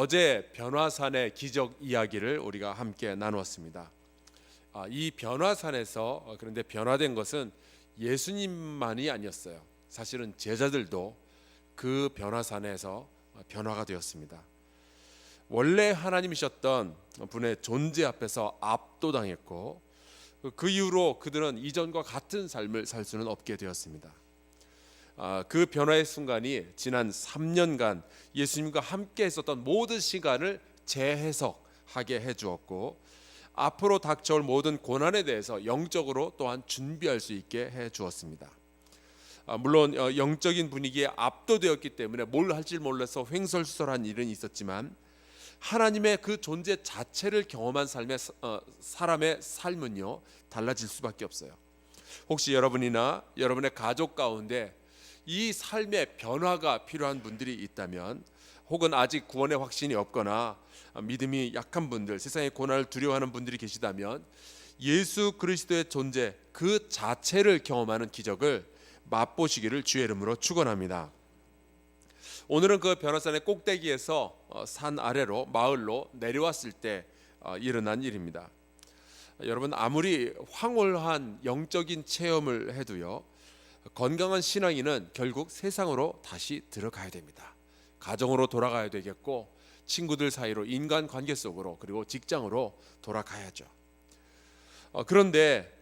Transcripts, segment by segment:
어제 변화산의 기적 이야기를 우리가 함께 나누었습니다. 이 변화산에서 그런데 변화된 것은 예수님만이 아니었어요. 사실은 제자들도 그 변화산에서 변화가 되었습니다. 원래 하나님이셨던 분의 존재 앞에서 압도당했고 그 이후로 그들은 이전과 같은 삶을 살 수는 없게 되었습니다. 그 변화의 순간이 지난 3년간 예수님과 함께 했었던 모든 시간을 재해석하게 해주었고 앞으로 닥쳐올 모든 고난에 대해서 영적으로 또한 준비할 수 있게 해주었습니다. 물론 영적인 분위기에 압도되었기 때문에 뭘 할지 몰라서 횡설수설한 일은 있었지만 하나님의 그 존재 자체를 경험한 사람의 삶은요 달라질 수밖에 없어요. 혹시 여러분이나 여러분의 가족 가운데 이 삶의 변화가 필요한 분들이 있다면, 혹은 아직 구원의 확신이 없거나 믿음이 약한 분들, 세상의 고난을 두려워하는 분들이 계시다면 예수 그리스도의 존재 그 자체를 경험하는 기적을 맛보시기를 주의 이름으로 축원합니다. 오늘은 그 변화산의 꼭대기에서 산 아래로 마을로 내려왔을 때 일어난 일입니다. 여러분, 아무리 황홀한 영적인 체험을 해도요 건강한 신앙인은 결국 세상으로 다시 들어가야 됩니다. 가정으로 돌아가야 되겠고 친구들 사이로, 인간관계 속으로, 그리고 직장으로 돌아가야죠. 그런데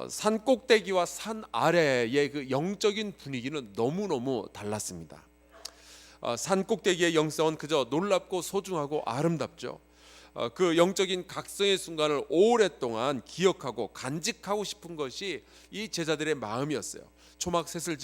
산 꼭대기와 산 아래의 그 영적인 분위기는 너무너무 달랐습니다. 산 꼭대기의 영성은 그저 놀랍고 소중하고 아름답죠. 그 영적인 각성의 순간을 오랫동안 기억하고 간직하고 싶은 것이 이 제자들의 마음이었어요. 초막셋을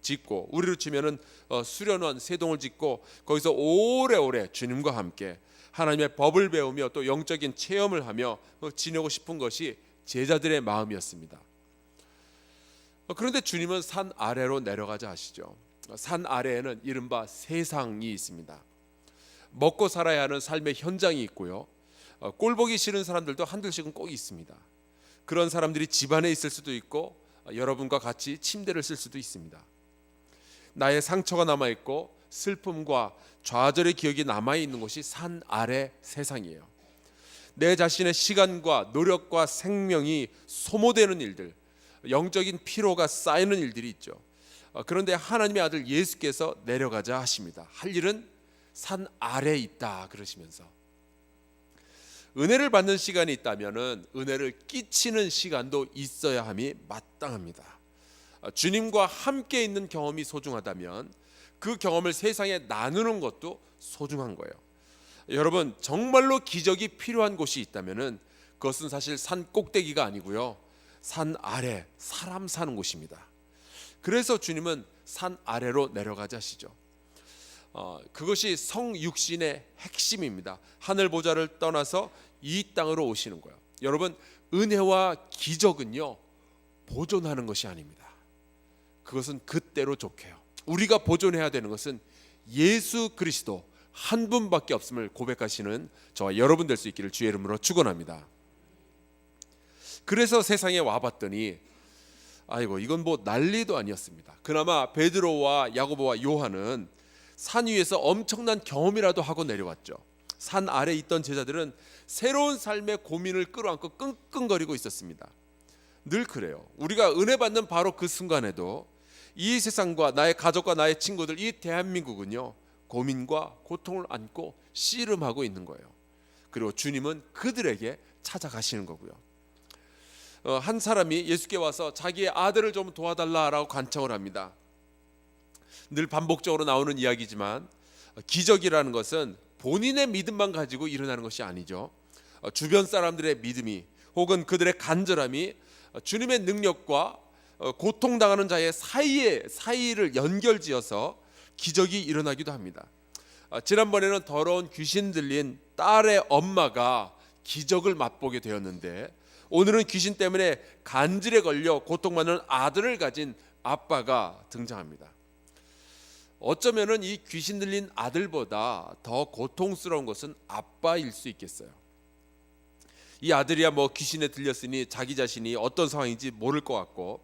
짓고, 우리로 치면은 수련원 세동을 짓고 거기서 오래오래 주님과 함께 하나님의 법을 배우며 또 영적인 체험을 하며 지내고 싶은 것이 제자들의 마음이었습니다. 그런데 주님은 산 아래로 내려가자 하시죠. 산 아래에는 이른바 세상이 있습니다. 먹고 살아야 하는 삶의 현장이 있고요, 꼴보기 싫은 사람들도 한둘씩은 꼭 있습니다. 그런 사람들이 집안에 있을 수도 있고 여러분과 같이 침대를 쓸 수도 있습니다. 나의 상처가 남아있고 슬픔과 좌절의 기억이 남아있는 곳이 산 아래 세상이에요. 내 자신의 시간과 노력과 생명이 소모되는 일들, 영적인 피로가 쌓이는 일들이 있죠. 그런데 하나님의 아들 예수께서 내려가자 하십니다. 할 일은 산 아래에 있다 그러시면서, 은혜를 받는 시간이 있다면 은혜를 끼치는 시간도 있어야 함이 마땅합니다. 주님과 함께 있는 경험이 소중하다면 그 경험을 세상에 나누는 것도 소중한 거예요. 여러분, 정말로 기적이 필요한 곳이 있다면 그것은 사실 산 꼭대기가 아니고요, 산 아래 사람 사는 곳입니다. 그래서 주님은 산 아래로 내려가자 하시죠. 그것이 성육신의 핵심입니다. 하늘 보좌를 떠나서 이 땅으로 오시는 거예요. 여러분, 은혜와 기적은요 보존하는 것이 아닙니다. 그것은 그때로 족해요. 우리가 보존해야 되는 것은 예수 그리스도 한 분밖에 없음을 고백하시는 저와 여러분 될 수 있기를 주의 이름으로 축원합니다. 그래서 세상에 와봤더니 이건 뭐 난리도 아니었습니다. 그나마 베드로와 야고보와 요한은 산 위에서 엄청난 경험이라도 하고 내려왔죠. 산 아래 있던 제자들은 새로운 삶의 고민을 끌어안고 끙끙거리고 있었습니다. 늘 그래요. 우리가 은혜 받는 바로 그 순간에도 이 세상과 나의 가족과 나의 친구들, 이 대한민국은요 고민과 고통을 안고 씨름하고 있는 거예요. 그리고 주님은 그들에게 찾아가시는 거고요. 한 사람이 예수께 와서 자기의 아들을 좀 도와달라라고 간청을 합니다. 늘 반복적으로 나오는 이야기지만 기적이라는 것은 본인의 믿음만 가지고 일어나는 것이 아니죠. 주변 사람들의 믿음이, 혹은 그들의 간절함이 주님의 능력과 고통당하는 자의 사이를 연결지어서 기적이 일어나기도 합니다. 지난번에는 더러운 귀신 들린 딸의 엄마가 기적을 맛보게 되었는데, 오늘은 귀신 때문에 간질에 걸려 고통받는 아들을 가진 아빠가 등장합니다. 어쩌면은 이 귀신 들린 아들보다 더 고통스러운 것은 아빠일 수 있겠어요. 이 아들이야 뭐 귀신에 들렸으니 자기 자신이 어떤 상황인지 모를 것 같고,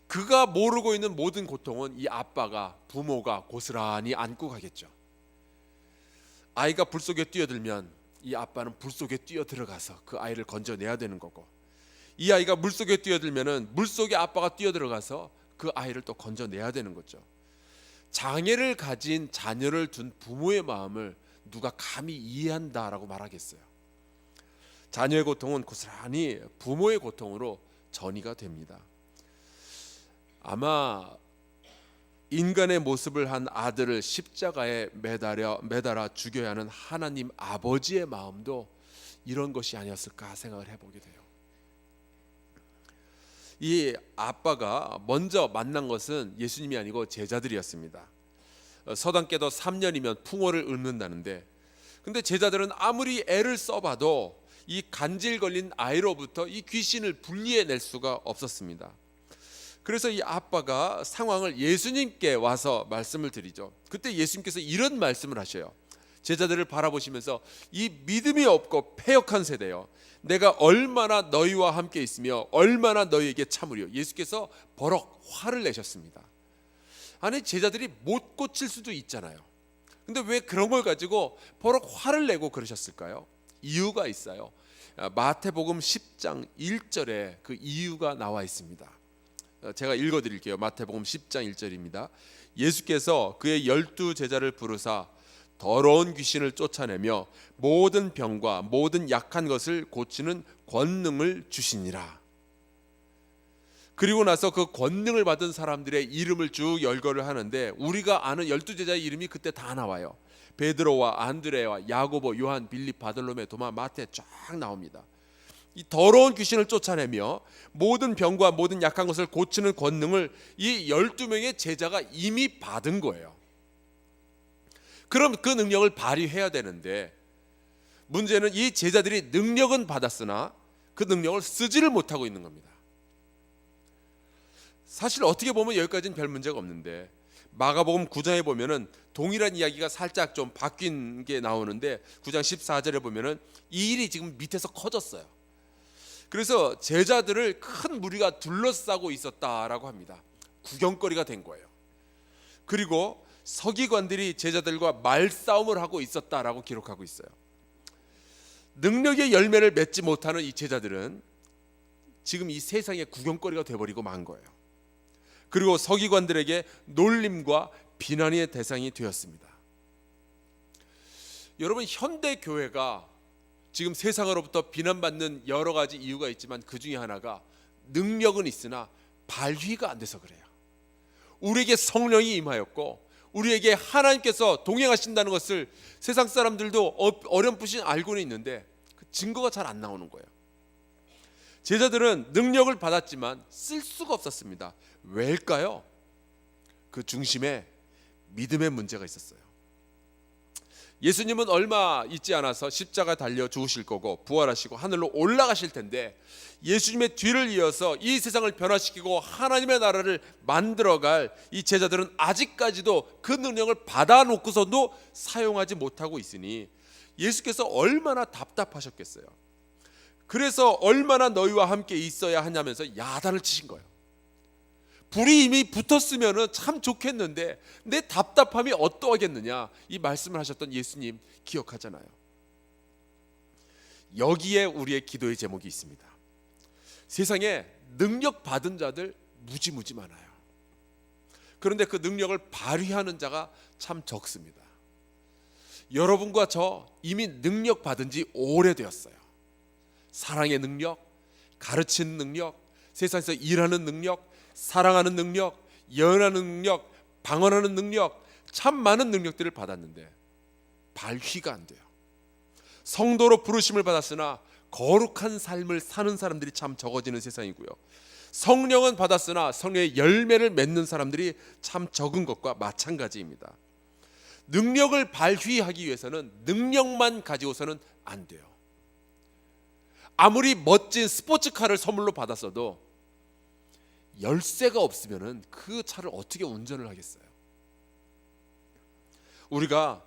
그가 모르고 있는 모든 고통은 이 아빠가, 부모가 고스란히 안고 가겠죠. 아이가 불 속에 뛰어들면 이 아빠는 불 속에 뛰어들어가서 그 아이를 건져내야 되는 거고, 이 아이가 물 속에 뛰어들면은 물 속에 아빠가 뛰어들어가서 그 아이를 또 건져내야 되는 거죠. 장애를 가진 자녀를 둔 부모의 마음을 누가 감히 이해한다라고 말하겠어요. 자녀의 고통은 고스란히 부모의 고통으로 전이가 됩니다. 아마 인간의 모습을 한 아들을 십자가에 매달아 죽여야 하는 하나님 아버지의 마음도 이런 것이 아니었을까 생각을 해보게 돼요. 이 아빠가 먼저 만난 것은 예수님이 아니고 제자들이었습니다. 서당께도 3년이면 풍어를 읊는다는데, 근데 제자들은 아무리 애를 써봐도 이 간질 걸린 아이로부터 이 귀신을 분리해낼 수가 없었습니다. 그래서 이 아빠가 상황을 예수님께 와서 말씀을 드리죠. 그때 예수님께서 이런 말씀을 하셔요. 제자들을 바라보시면서 이 믿음이 없고 패역한 세대요, 내가 얼마나 너희와 함께 있으며 얼마나 너희에게 참으려. 예수께서 버럭 화를 내셨습니다. 아니, 제자들이 못 고칠 수도 있잖아요. 근데 왜 그런 걸 가지고 버럭 화를 내고 그러셨을까요? 이유가 있어요. 마태복음 10장 1절에 그 이유가 나와 있습니다. 제가 읽어드릴게요. 마태복음 10장 1절입니다. 예수께서 그의 12제자를 부르사 더러운 귀신을 쫓아내며 모든 병과 모든 약한 것을 고치는 권능을 주시니라. 그리고 나서 그 권능을 받은 사람들의 이름을 쭉 열거를 하는데, 우리가 아는 12제자의 이름이 그때 다 나와요. 베드로와 안드레와 야고보, 요한, 빌립, 바돌로메, 도마, 마태 쫙 나옵니다. 이 더러운 귀신을 쫓아내며 모든 병과 모든 약한 것을 고치는 권능을 이 12명의 제자가 이미 받은 거예요. 그럼 그 능력을 발휘해야 되는데, 문제는 이 제자들이 능력은 받았으나 그 능력을 쓰지를 못하고 있는 겁니다. 사실 어떻게 보면 여기까지는 별 문제가 없는데, 마가복음 9장에 보면은 동일한 이야기가 살짝 좀 바뀐 게 나오는데, 9장 14절에 보면은 이 일이 지금 밑에서 커졌어요. 그래서 제자들을 큰 무리가 둘러싸고 있었다라고 합니다. 구경거리가 된 거예요. 그리고 서기관들이 제자들과 말싸움을 하고 있었다라고 기록하고 있어요. 능력의 열매를 맺지 못하는 이 제자들은 지금 이 세상의 구경거리가 돼버리고 만 거예요. 그리고 서기관들에게 놀림과 비난의 대상이 되었습니다. 여러분, 현대 교회가 지금 세상으로부터 비난받는 여러 가지 이유가 있지만 그 중에 하나가 능력은 있으나 발휘가 안 돼서 그래요. 우리에게 성령이 임하였고 우리에게 하나님께서 동행하신다는 것을 세상 사람들도 어렴풋이 알고는 있는데 그 증거가 잘 안 나오는 거예요. 제자들은 능력을 받았지만 쓸 수가 없었습니다. 왜일까요? 그 중심에 믿음의 문제가 있었어요. 예수님은 얼마 있지 않아서 십자가 달려 죽으실 거고 부활하시고 하늘로 올라가실 텐데, 예수님의 뒤를 이어서 이 세상을 변화시키고 하나님의 나라를 만들어갈 이 제자들은 아직까지도 그 능력을 받아놓고서도 사용하지 못하고 있으니 예수께서 얼마나 답답하셨겠어요. 그래서 얼마나 너희와 함께 있어야 하냐면서 야단을 치신 거예요. 불이 이미 붙었으면 참 좋겠는데 내 답답함이 어떠하겠느냐, 이 말씀을 하셨던 예수님 기억하잖아요. 여기에 우리의 기도의 제목이 있습니다. 세상에 능력 받은 자들 무지무지 많아요. 그런데 그 능력을 발휘하는 자가 참 적습니다. 여러분과 저 이미 능력 받은 지 오래되었어요. 사랑의 능력, 가르치는 능력, 세상에서 일하는 능력, 사랑하는 능력, 예언하는 능력, 방언하는 능력, 참 많은 능력들을 받았는데 발휘가 안 돼요. 성도로 부르심을 받았으나 거룩한 삶을 사는 사람들이 참 적어지는 세상이고요. 성령은 받았으나 성령의 열매를 맺는 사람들이 참 적은 것과 마찬가지입니다. 능력을 발휘하기 위해서는 능력만 가지고서는 안 돼요. 아무리 멋진 스포츠카를 선물로 받았어도 열쇠가 없으면 그 차를 어떻게 운전을 하겠어요? 우리가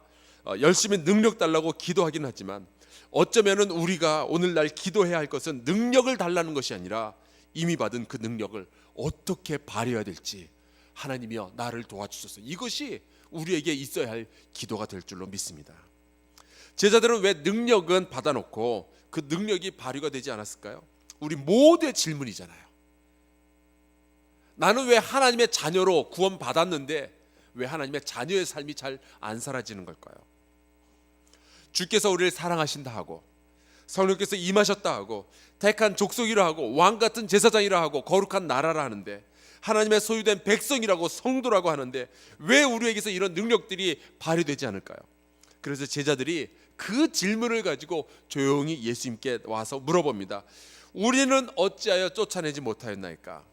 열심히 능력 달라고 기도하긴 하지만 어쩌면은 우리가 오늘날 기도해야 할 것은 능력을 달라는 것이 아니라 이미 받은 그 능력을 어떻게 발휘해야 될지, 하나님이여 나를 도와주소서, 이것이 우리에게 있어야 할 기도가 될 줄로 믿습니다. 제자들은 왜 능력은 받아놓고 그 능력이 발휘가 되지 않았을까요? 우리 모두의 질문이잖아요. 나는 왜 하나님의 자녀로 구원받았는데 왜 하나님의 자녀의 삶이 잘 안 살아지는 걸까요? 주께서 우리를 사랑하신다 하고 성령께서 임하셨다 하고 택한 족속이라 하고 왕같은 제사장이라 하고 거룩한 나라라 하는데 하나님의 소유된 백성이라고 성도라고 하는데 왜 우리에게서 이런 능력들이 발휘되지 않을까요? 그래서 제자들이 그 질문을 가지고 조용히 예수님께 와서 물어봅니다. 우리는 어찌하여 쫓아내지 못하였나이까?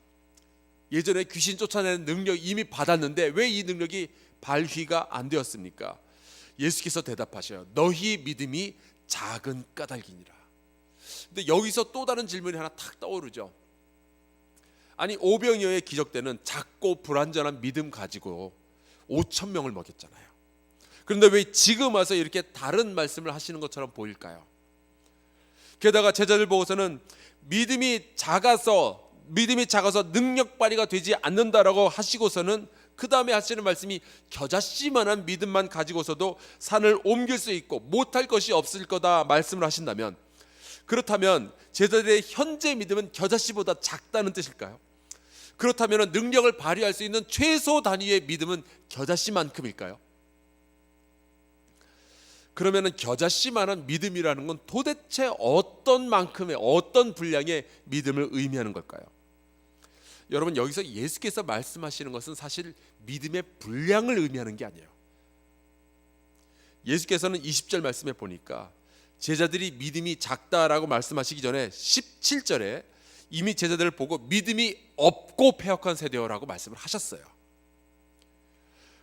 예전에 귀신 쫓아내는 능력 이미 받았는데 왜 이 능력이 발휘가 안 되었습니까? 예수께서 대답하셔요. 너희 믿음이 작은 까닭이니라. 근데 여기서 또 다른 질문이 하나 탁 떠오르죠. 아니 오병이어의 기적 때는 작고 불완전한 믿음 가지고 5천 명을 먹였잖아요. 그런데 왜 지금 와서 이렇게 다른 말씀을 하시는 것처럼 보일까요? 게다가 제자들 보고서는 믿음이 작아서 능력 발휘가 되지 않는다라고 하시고서는 그 다음에 하시는 말씀이 겨자씨만한 믿음만 가지고서도 산을 옮길 수 있고 못할 것이 없을 거다 말씀을 하신다면, 그렇다면 제자들의 현재 믿음은 겨자씨보다 작다는 뜻일까요? 그렇다면 능력을 발휘할 수 있는 최소 단위의 믿음은 겨자씨만큼일까요? 그러면 겨자씨만한 믿음이라는 건 도대체 어떤 만큼의 어떤 분량의 믿음을 의미하는 걸까요? 여러분, 여기서 예수께서 말씀하시는 것은 사실 믿음의 분량을 의미하는 게 아니에요. 예수께서는 20절 말씀에 보니까 제자들이 믿음이 작다라고 말씀하시기 전에 17절에 이미 제자들을 보고 믿음이 없고 패역한 세대여라고 말씀을 하셨어요.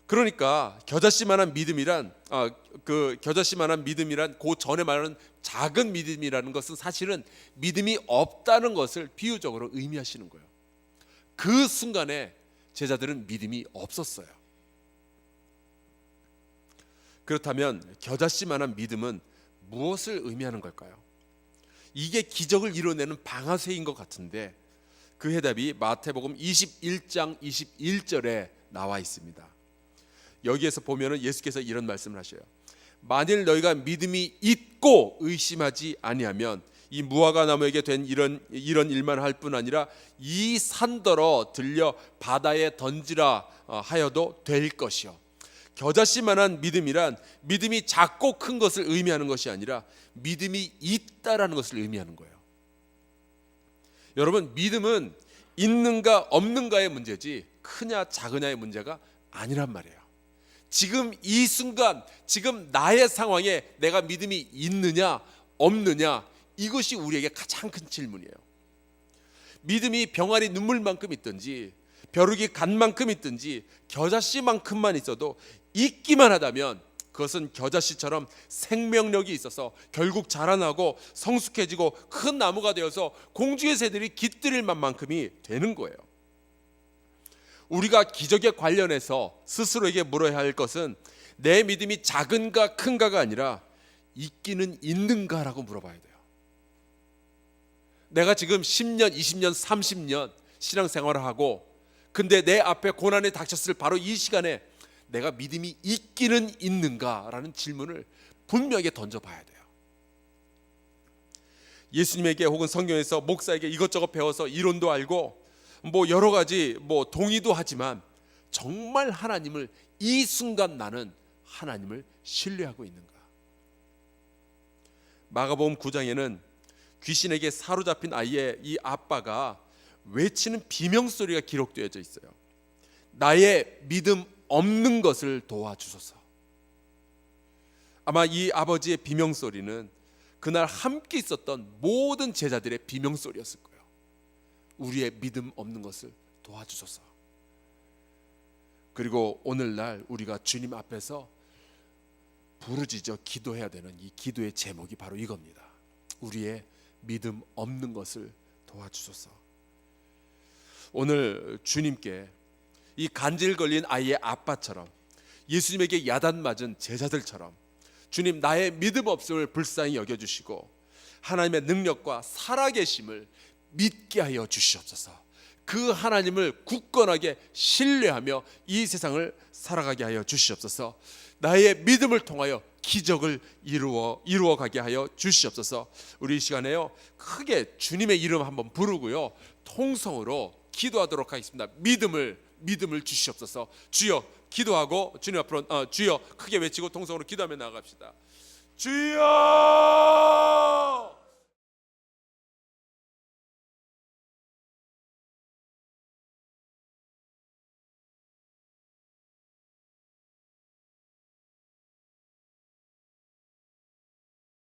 그러니까 겨자씨만한 믿음이란 그 전에 말하는 작은 믿음이라는 것은 사실은 믿음이 없다는 것을 비유적으로 의미하시는 거예요. 그 순간에 제자들은 믿음이 없었어요. 그렇다면 겨자씨만한 믿음은 무엇을 의미하는 걸까요? 이게 기적을 이뤄내는 방아쇠인 것 같은데 그 해답이 마태복음 21장 21절에 나와 있습니다. 여기에서 보면은 예수께서 이런 말씀을 하셔요. 만일 너희가 믿음이 있고 의심하지 아니하면 이 무화과 나무에게 된 이런 일만 할 뿐 아니라 이 산더러 들려 바다에 던지라 하여도 될 것이요. 겨자씨만한 믿음이란 믿음이 작고 큰 것을 의미하는 것이 아니라 믿음이 있다라는 것을 의미하는 거예요. 여러분, 믿음은 있는가 없는가의 문제지 크냐 작으냐의 문제가 아니란 말이에요. 지금 이 순간, 지금 나의 상황에 내가 믿음이 있느냐 없느냐, 이것이 우리에게 가장 큰 질문이에요. 믿음이 병아리 눈물만큼 있든지 벼룩이 간만큼 있든지 겨자씨만큼만 있어도 있기만 하다면 그것은 겨자씨처럼 생명력이 있어서 결국 자라나고 성숙해지고 큰 나무가 되어서 공중의 새들이 깃들일 만큼이 되는 거예요. 우리가 기적에 관련해서 스스로에게 물어야 할 것은 내 믿음이 작은가 큰가가 아니라 있기는 있는가라고 물어봐야 돼요. 내가 지금 10년, 20년, 30년 신앙생활을 하고 근데 내 앞에 고난이 닥쳤을 바로 이 시간에 내가 믿음이 있기는 있는가라는 질문을 분명하게 던져봐야 돼요. 예수님에게 혹은 성경에서 목사에게 이것저것 배워서 이론도 알고 여러 가지 동의도 하지만 정말 하나님을 이 순간 나는 하나님을 신뢰하고 있는가? 마가복음 9장에는 귀신에게 사로잡힌 아이의 이 아빠가 외치는 비명소리가 기록되어져 있어요. 나의 믿음 없는 것을 도와주소서. 아마 이 아버지의 비명소리는 그날 함께 있었던 모든 제자들의 비명소리였을 거예요. 우리의 믿음 없는 것을 도와주소서. 그리고 오늘날 우리가 주님 앞에서 부르짖어 기도해야 되는 이 기도의 제목이 바로 이겁니다. 우리의 믿음 없는 것을 도와주소서. 오늘 주님께 이 간질 걸린 아이의 아빠처럼 예수님에게 야단 맞은 제자들처럼 주님, 나의 믿음 없음을 불쌍히 여겨주시고 하나님의 능력과 살아계심을 믿게 하여 주시옵소서. 그 하나님을 굳건하게 신뢰하며 이 세상을 살아가게 하여 주시옵소서. 나의 믿음을 통하여 기적을 이루어 가게 하여 주시옵소서. 우리 이 시간에요 크게 주님의 이름 한번 부르고요 통성으로 기도하도록 하겠습니다. 믿음을 주시옵소서. 주여, 기도하고 주님 앞으로 주여 크게 외치고 통성으로 기도하며 나아갑시다. 주여!